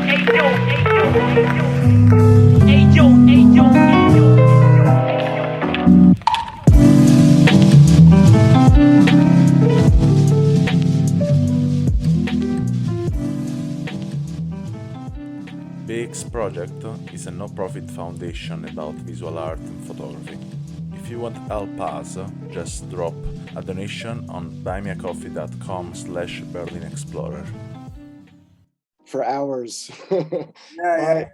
BEEX project is a no-profit foundation about visual art and photography. If you want to help us, just drop a donation on buymeacoffee.com/BerlinExplorer. For hours. Yeah.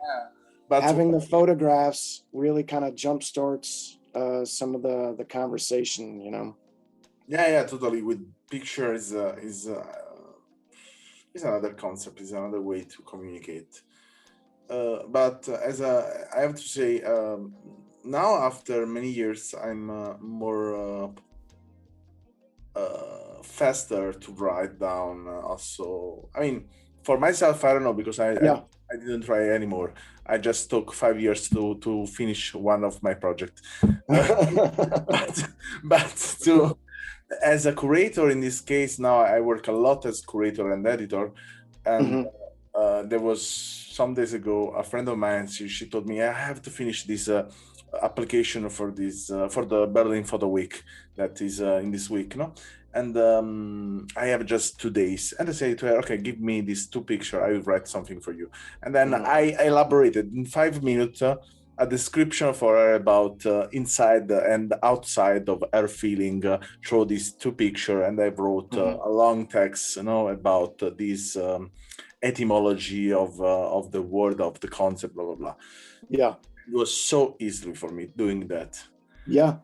But having the photographs really kind of jump starts some of the conversation, you know. Yeah, totally. With picture is another concept, is another way to communicate. But I have to say, now after many years, I'm more faster to write down. Also, I mean, for myself, I don't know, because I didn't try anymore. I just took 5 years to finish one of my projects. but to as a curator in this case, now I work a lot as curator and editor, and there was some days ago a friend of mine. She told me I have to finish this application for this for the Berlin Photo Week that is in this week, no? And I have just 2 days, and I say to her, okay, give me these 2 pictures, I will write something for you. And then I elaborated in 5 minutes a description for her about inside and outside of her feeling through these 2 pictures, and I wrote a long text, you know, about this etymology of the word, of the concept, blah blah blah. Yeah, it was so easy for me doing that. Yeah.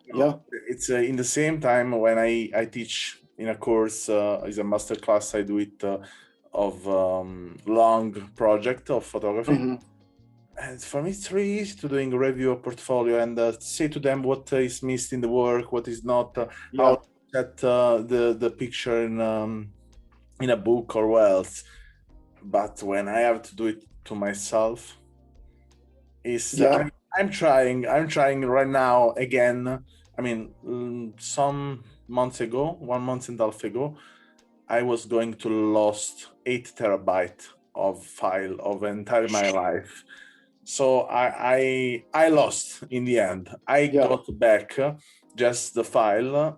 It's in the same time when I teach in a course, is a master class I do it of long project of photography. And for me, it's really easy to doing a review of portfolio and say to them what is missed in the work, what is not, how to set the picture in a book or what else. But when I have to do it to myself, I'm trying right now again. I mean, some months ago, 1.5 months ago, I was going to lost 8 terabyte of file of entire my life. So I lost in the end. I got back just the file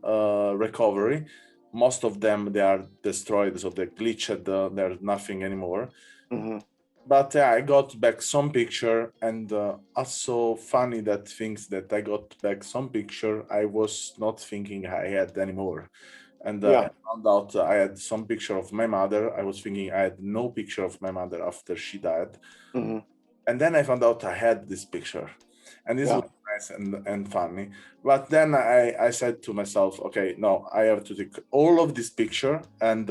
recovery. Most of them, they are destroyed, so they glitched. There's nothing anymore. But I got back some picture, and also funny that things that I got back some picture I was not thinking I had anymore. And I found out I had some picture of my mother. I was thinking I had no picture of my mother after she died. And then I found out I had this picture, and this was nice and funny. But then I said to myself, okay, no, I have to take all of this picture, and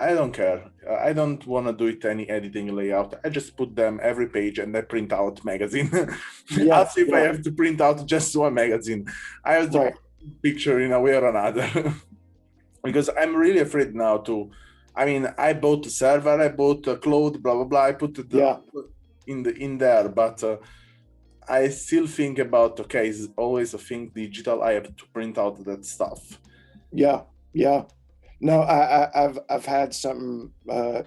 I don't care. I don't want to do it any editing layout. I just put them every page and I print out magazine. As if I have to print out just one magazine. I have to put picture in a way or another. Because I'm really afraid now to, I mean, I bought a server, I bought a cloud, blah, blah, blah. I put it in there, but I still think about, okay, it's always a thing digital. I have to print out that stuff. Yeah. No, I've had something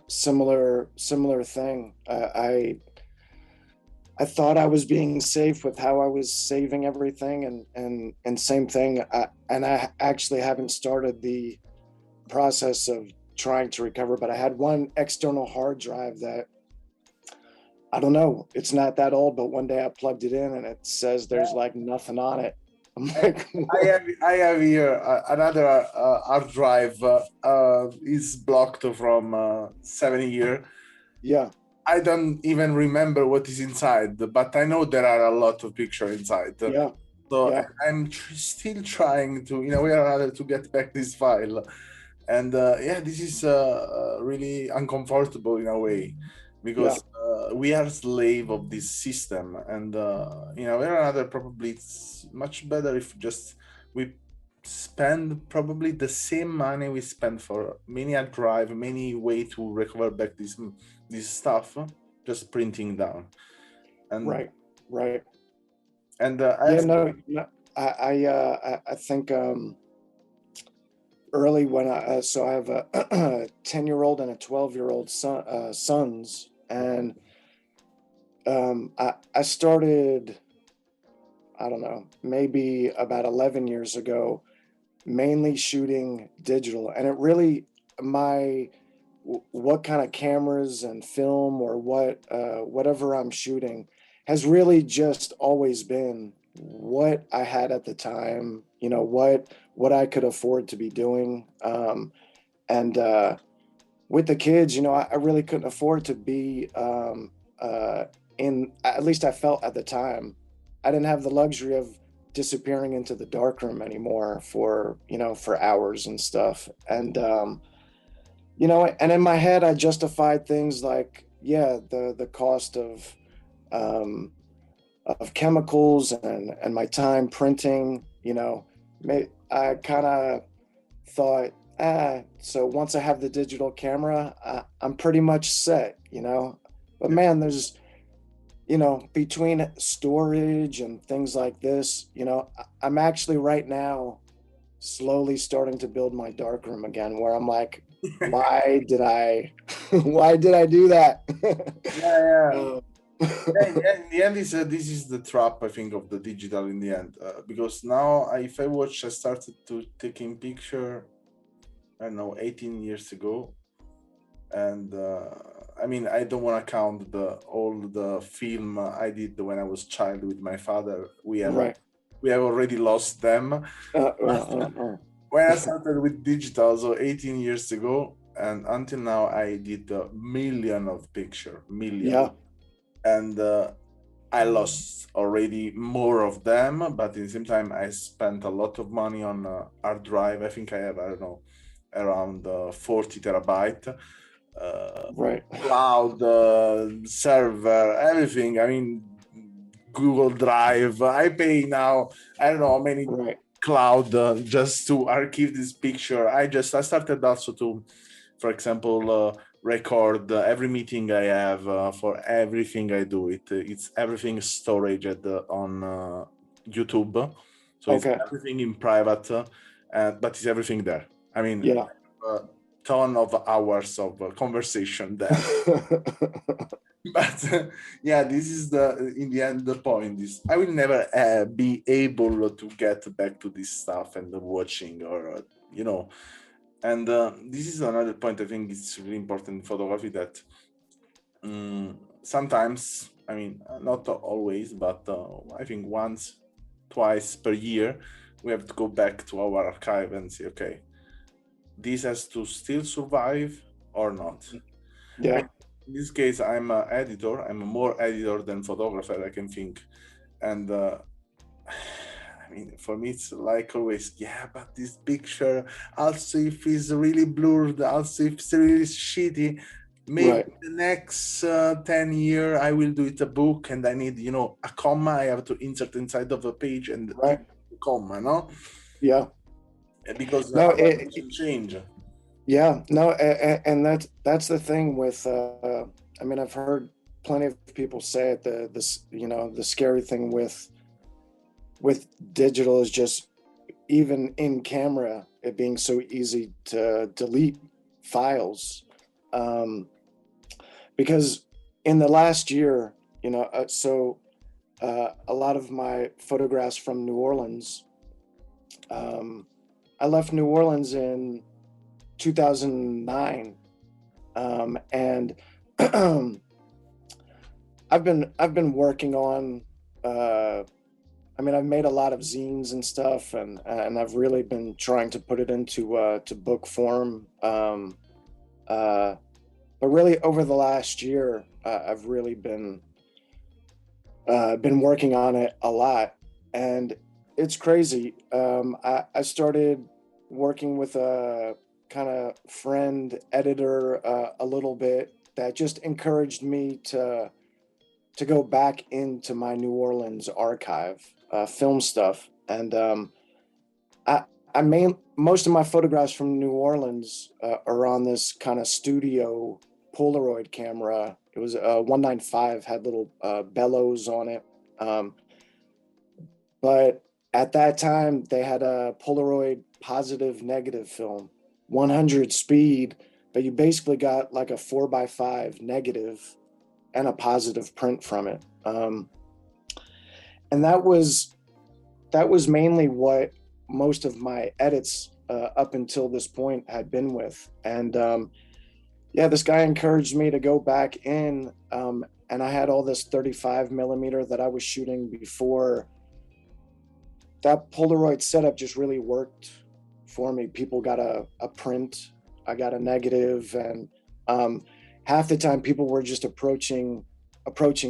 similar thing. I thought I was being safe with how I was saving everything, and same thing. I actually haven't started the process of trying to recover, but I had one external hard drive that, I don't know, it's not that old, but one day I plugged it in and it says there's like nothing on it. I'm like, I have here another hard drive is blocked from 7 years. Yeah. I don't even remember what is inside, but I know there are a lot of pictures inside. So I'm still trying to, in a way or another, to get back this file. And this is really uncomfortable in a way, because we are slave of this system, and in a way or another, probably it's much better if just we spend probably the same money we spend for many hard drive, many way to recover back this stuff, just printing down. And right. And I think early when I have a 10-year-old and a 12-year-old sons, and I started, I don't know, maybe about 11 years ago, mainly shooting digital. And it really, my, what kind of cameras and film or whatever I'm shooting has really just always been what I had at the time, what I could afford to be doing. And with the kids, I really couldn't afford to be at least I felt at the time, I didn't have the luxury of disappearing into the darkroom anymore for hours and stuff. And in my head, I justified things like, yeah, the cost um, of chemicals and my time printing. I kind of thought, so once I have the digital camera, I'm pretty much set. But Yeah. man, there's, between storage and things like this, I'm actually right now slowly starting to build my darkroom again, where I'm like, why did I, why did I do that? Yeah, yeah. uh, Yeah, in the end, this is the trap, I think, of the digital in the end. Because now, if I watch, I started to taking picture, I don't know, 18 years ago. And I mean, I don't want to count all the film I did when I was child with my father. right. We have already lost them. When I started with digital, so 18 years ago, and until now, I did a million of picture, million. Yeah. And I lost already more of them, but at the same time, I spent a lot of money on hard drive. I think I have, I don't know, around 40 terabyte Right. cloud server, everything. I mean, Google Drive. I pay now, I don't know how many Right. cloud just to archive this picture. I started also to, for example, record every meeting I have for everything I do. It's everything storage on YouTube, so it's Okay. everything in private, but it's everything there. I mean, Yeah. a ton of hours of conversation there. But yeah, this is the in the end the point is I will never be able to get back to this stuff and the watching or you know and this is another point I think it's really important in photography that sometimes, I mean, not always, but I think once, twice per year, we have to go back to our archive and say, okay, this has to still survive or not. I Yeah. mean, in this case, I'm an editor. I'm a more editor than photographer, I can think. And I mean, for me, it's like always, yeah, but this picture, also if it's really blurred, also if it's really shitty, maybe Right. the next 10 year I will do it a book and I need, a comma I have to insert inside of a page and Right. the comma, no? Yeah. Because No, our will change. yeah, no, and that's the thing with I mean, I've heard plenty of people say it, the scary thing with digital is just, even in camera, it being so easy to delete files. Um, because in the last year, a lot of my photographs from New Orleans, um, I left New Orleans in 2009, and I've been working on. I mean, I've made a lot of zines and stuff, and I've really been trying to put it into to book form. Uh, but really, over the last year, I've really been working on it a lot, and it's crazy. I started working with a kind of friend editor a little bit that just encouraged me to go back into my New Orleans archive, film stuff, and I I main most of my photographs from New Orleans are on this kind of studio Polaroid camera. It was a 195, had little bellows on it. Um, but at that time, they had a Polaroid positive negative film, 100 speed, but you basically got like a 4x5 negative. and a positive print from it. And that was mainly what most of my edits up until this point had been with. And yeah, this guy encouraged me to go back in, and I had all this 35 millimeter that I was shooting before. That Polaroid setup just really worked for me. People got a print, I got a negative, and half the time people were just approaching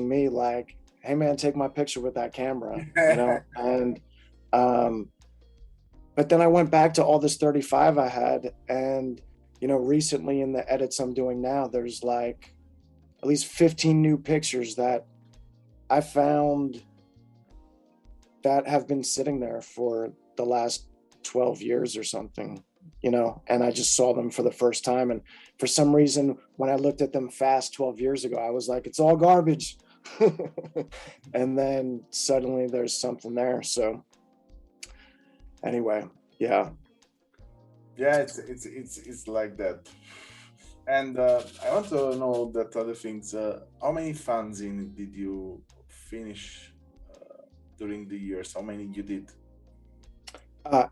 me like, "Hey man, take my picture with that camera," And um, but then I went back to all this 35 I had, and recently in the edits I'm doing now, there's like at least 15 new pictures that I found that have been sitting there for the last 12 years or something, and I just saw them for the first time. And for some reason, when I looked at them fast 12 years ago, I was like, it's all garbage. And then suddenly there's something there. So anyway, yeah. Yeah, it's like that. And I want to know that other things. How many fanzine did you finish during the years? How many you did?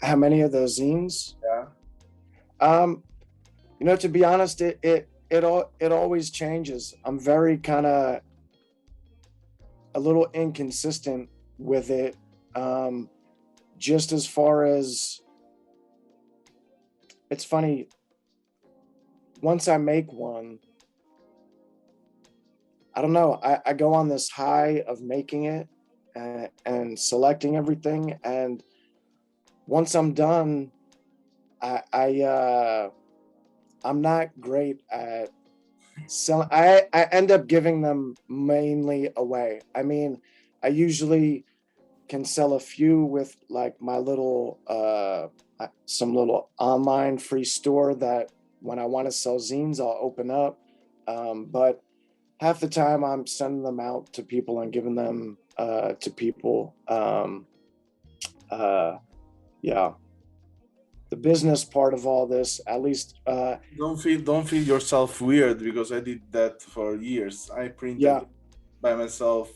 How many of those zines? Yeah. Um, to be honest, it always changes. I'm very kind of a little inconsistent with it. Just as far as, it's funny, once I make one, I don't know, I go on this high of making it and selecting everything, and once I'm done, I'm not great at selling. I end up giving them mainly away. I mean, I usually can sell a few with like my little some little online free store that when I want to sell zines, I'll open up. But half the time I'm sending them out to people and giving them to people. Yeah, the business part of all this, at least. Don't feel yourself weird, because I did that for years. I printed Yeah, by myself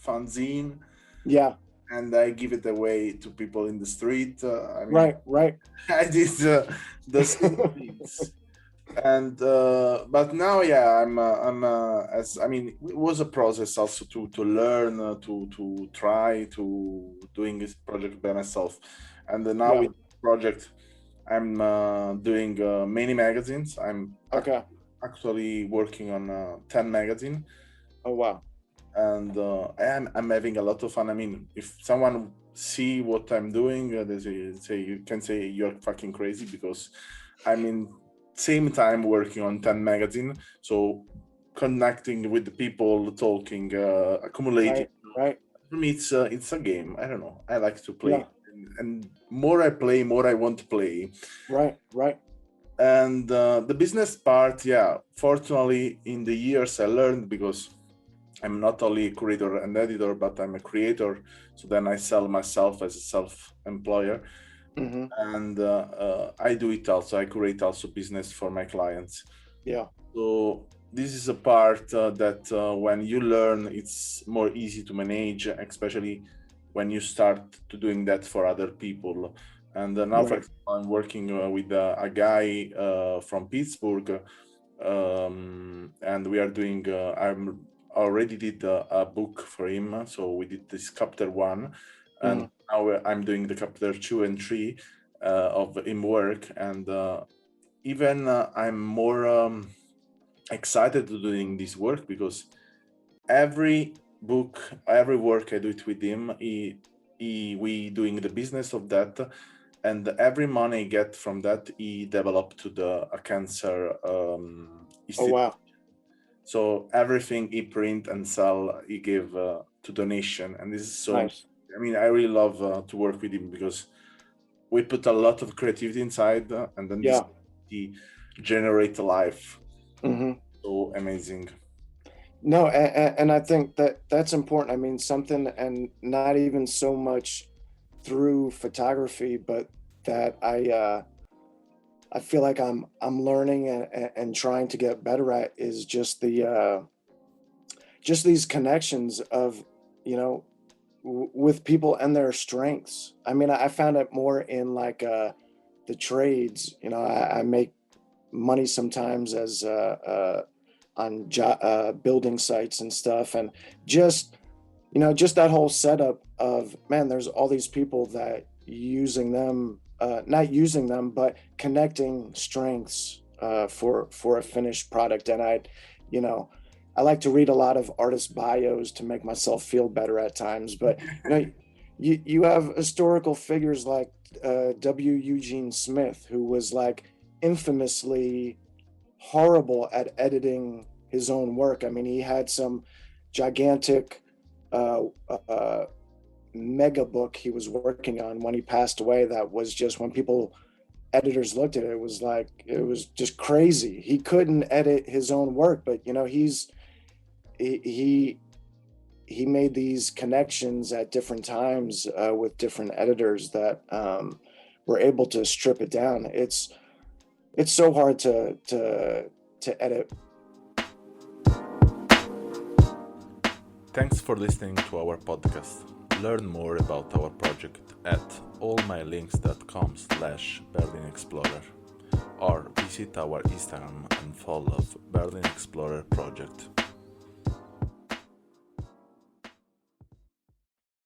fanzine, yeah, and I give it away to people in the street. I mean, right. I did the same things. And but now, yeah, as I mean, it was a process also to learn, to try to doing this project by myself. And now Yeah. with project, I'm doing many magazines. I'm Okay. actually working on 10 magazine, Oh wow. and I'm having a lot of fun. I mean, if someone see what I'm doing, you can say you're fucking crazy, because I'm in same time working on 10 magazine, so connecting with the people, talking, accumulating. Right. For me, it's a game. I don't know. I like to play, Yeah. and more I play, more I want to play. Right. And the business part, yeah, fortunately in the years I learned, because I'm not only a curator and editor, but I'm a creator. So then I sell myself as a self-employer, Mm-hmm. and I do it also. I create also business for my clients. Yeah. So this is a part that when you learn, it's more easy to manage, especially when you start to doing that for other people. And now, for Right. example, I'm working with a guy from Pittsburgh, and we are doing. I'm already did a book for him, so we did this chapter 1, and now I'm doing the chapter 2 and 3 of him work, and even I'm more excited to doing this work, because every book, every work I do it with him, we doing the business of that, and every money I get from that, he developed to a cancer Oh institute. wow. So everything he print and sell, he give to donation, and this is so. Nice. I mean, I really love to work with him, because we put a lot of creativity inside, and then this Yeah. he generate life. Mm-hmm. So amazing. No, and I think that's important. I mean, something, and not even so much through photography, but that I feel like I'm learning and trying to get better at, is just the just these connections of, you know, with people and their strengths. I mean, I found it more in like the trades. You know, I make money sometimes as on building sites and stuff, and just, you know, just that whole setup of, man, there's all these people that using them, not using them, but connecting strengths for a finished product. And you know, I like to read a lot of artist bios to make myself feel better at times. But you know, you have historical figures like W. Eugene Smith, who was like infamously horrible at editing his own work. I mean, he had some gigantic uh, uh, mega book he was working on when he passed away. That was just, when people, editors looked at it, it was like, it was just crazy. He couldn't edit his own work, but you know, he he made these connections at different times with different editors that were able to strip it down. It's so hard to edit. Thanks for listening to our podcast. Learn more about our project at allmylinks.com/BerlinExplorer or visit our Instagram and follow Berlin Explorer Project.